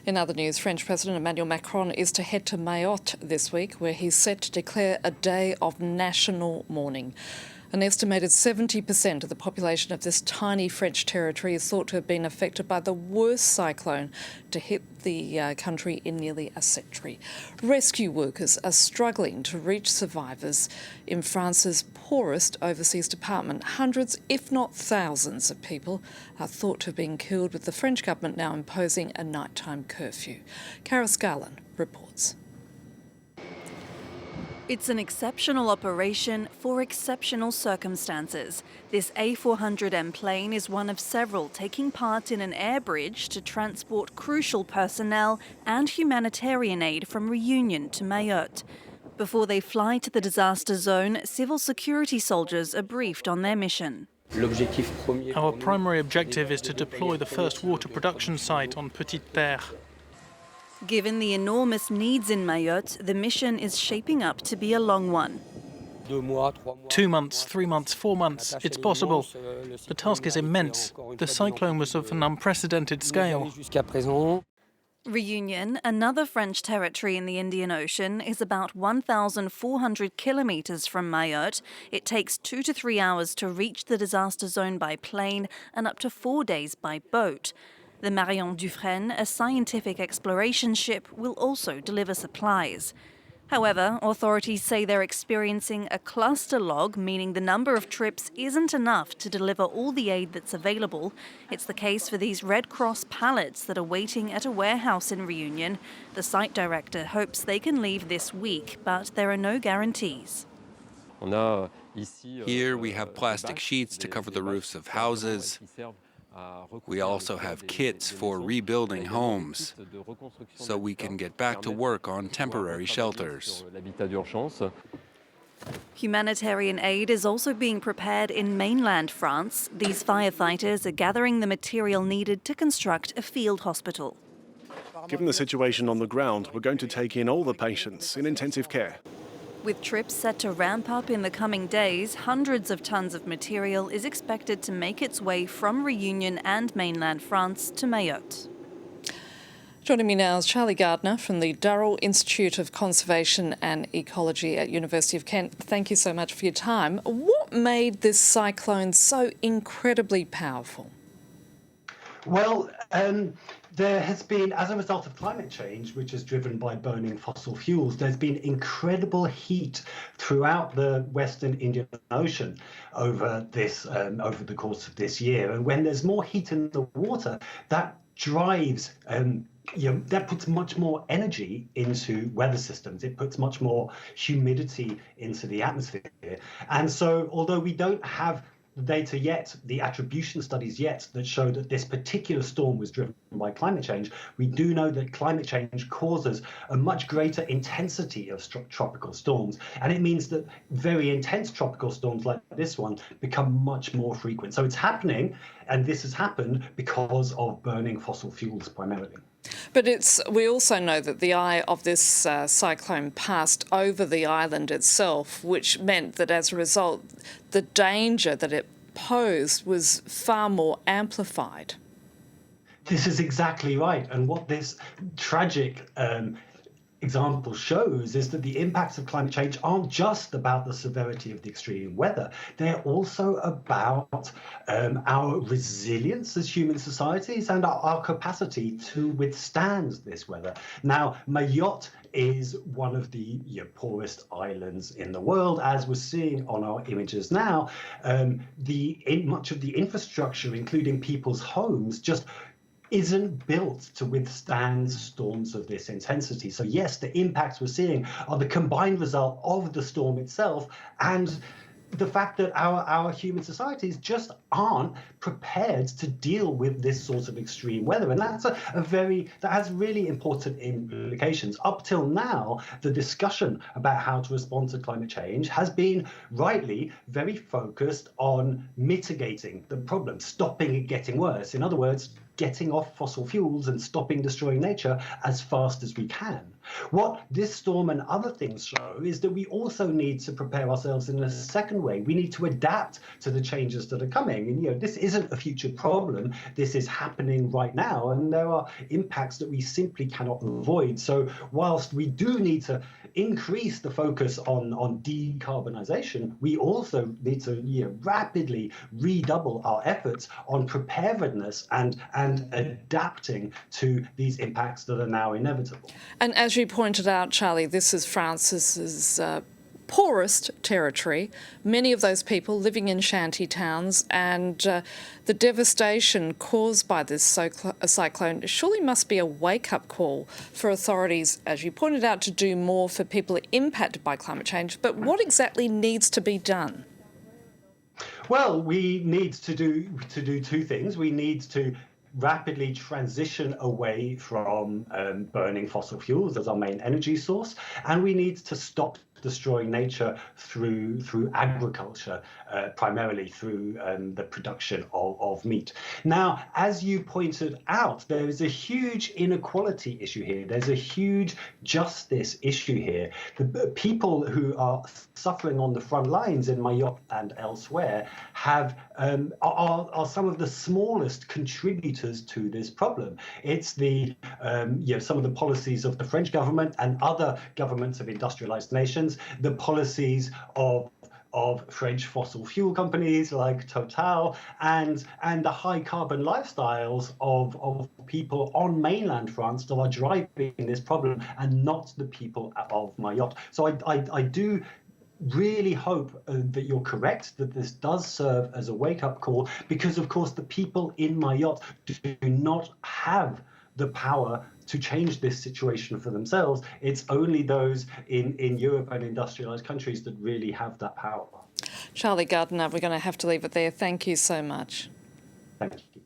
In other news, French President Emmanuel Macron is to head to Mayotte this week, where he's set to declare a day of national mourning. An estimated 70% of the population of this tiny French territory is thought to have been affected by the worst cyclone to hit the country in nearly a century. Rescue workers are struggling to reach survivors in France's poorest overseas department. Hundreds, if not thousands, of people are thought to have been killed, with the French government now imposing a nighttime curfew. Karis Garland reports. It's an exceptional operation for exceptional circumstances. This A400M plane is one of several taking part in an air bridge to transport crucial personnel and humanitarian aid from Réunion to Mayotte. Before they fly to the disaster zone, civil security soldiers are briefed on their mission. Our primary objective is to deploy the first water production site on Petite Terre. Given the enormous needs in Mayotte, the mission is shaping up to be a long one. 2 months, 3 months, 4 months, it's possible. The task is immense. The cyclone was of an unprecedented scale. Réunion, another French territory in the Indian Ocean, is about 1,400 kilometres from Mayotte. It takes 2 to 3 hours to reach the disaster zone by plane and up to 4 days by boat. The Marion Dufresne, a scientific exploration ship, will also deliver supplies. However, authorities say they're experiencing a cluster log, meaning the number of trips isn't enough to deliver all the aid that's available. It's the case for these Red Cross pallets that are waiting at a warehouse in Réunion. The site director hopes they can leave this week, but there are no guarantees. Here we have plastic sheets to cover the roofs of houses. We also have kits for rebuilding homes, so we can get back to work on temporary shelters. Humanitarian aid is also being prepared in mainland France. These firefighters are gathering the material needed to construct a field hospital. Given the situation on the ground, we're going to take in all the patients in intensive care. With trips set to ramp up in the coming days, hundreds of tons of material is expected to make its way from Réunion and mainland France to Mayotte. Joining me now is Charlie Gardner from the Durrell Institute of Conservation and Ecology at University of Kent. Thank you so much for your time. What made this cyclone so incredibly powerful? Well, there has been, as a result of climate change, which is driven by burning fossil fuels, there's been incredible heat throughout the Western Indian Ocean over the course of this year. And when there's more heat in the water, that drives that puts much more energy into weather systems. It puts much more humidity into the atmosphere. And so, although we don't have data yet, the attribution studies yet, that show that this particular storm was driven by climate change, we do know that climate change causes a much greater intensity of tropical storms. And it means that very intense tropical storms like this one become much more frequent. So it's happening, and this has happened because of burning fossil fuels primarily. But we also know that the eye of this cyclone passed over the island itself, which meant that as a result, the danger that it posed was far more amplified. This is exactly right. And what this tragic example shows is that the impacts of climate change aren't just about the severity of the extreme weather. They're also about our resilience as human societies and our capacity to withstand this weather. Now, Mayotte is one of the poorest islands in the world, as we're seeing on our images now. Much of the infrastructure, including people's homes, just isn't built to withstand storms of this intensity. So yes, the impacts we're seeing are the combined result of the storm itself and the fact that our human societies just aren't prepared to deal with this sort of extreme weather. And that's that has really important implications. Up till now, the discussion about how to respond to climate change has been rightly very focused on mitigating the problem, stopping it getting worse. In other words, getting off fossil fuels and stopping destroying nature as fast as we can. What this storm and other things show is that we also need to prepare ourselves in a second way. We need to adapt to the changes that are coming. And, this isn't a future problem. This is happening right now. And there are impacts that we simply cannot avoid. So whilst we do need to increase the focus on decarbonisation, we also need to rapidly redouble our efforts on preparedness and adapting to these impacts that are now inevitable. And as you pointed out, Charlie, this is France's poorest territory, many of those people living in shanty towns, and the devastation caused by this cyclone surely must be a wake-up call for authorities, as you pointed out, to do more for people impacted by climate change. But what exactly needs to be done? Well, we need to do two things. We need to rapidly transition away from burning fossil fuels as our main energy source, and we need to stop destroying nature through agriculture, primarily through the production of meat. Now, as you pointed out, there is a huge inequality issue here. There's a huge justice issue here. The people who are suffering on the front lines in Mayotte and elsewhere are some of the smallest contributors to this problem. It's some of the policies of the French government and other governments of industrialized nations, the policies of French fossil fuel companies like Total, and the high carbon lifestyles of people on mainland France that are driving this problem, and not the people of Mayotte. So I do really hope that you're correct, that this does serve as a wake-up call, because of course the people in Mayotte do not have the power to change this situation for themselves. It's only those in Europe and industrialized countries that really have that power. Charlie Gardner, we're going to have to leave it there. Thank you so much. Thank you.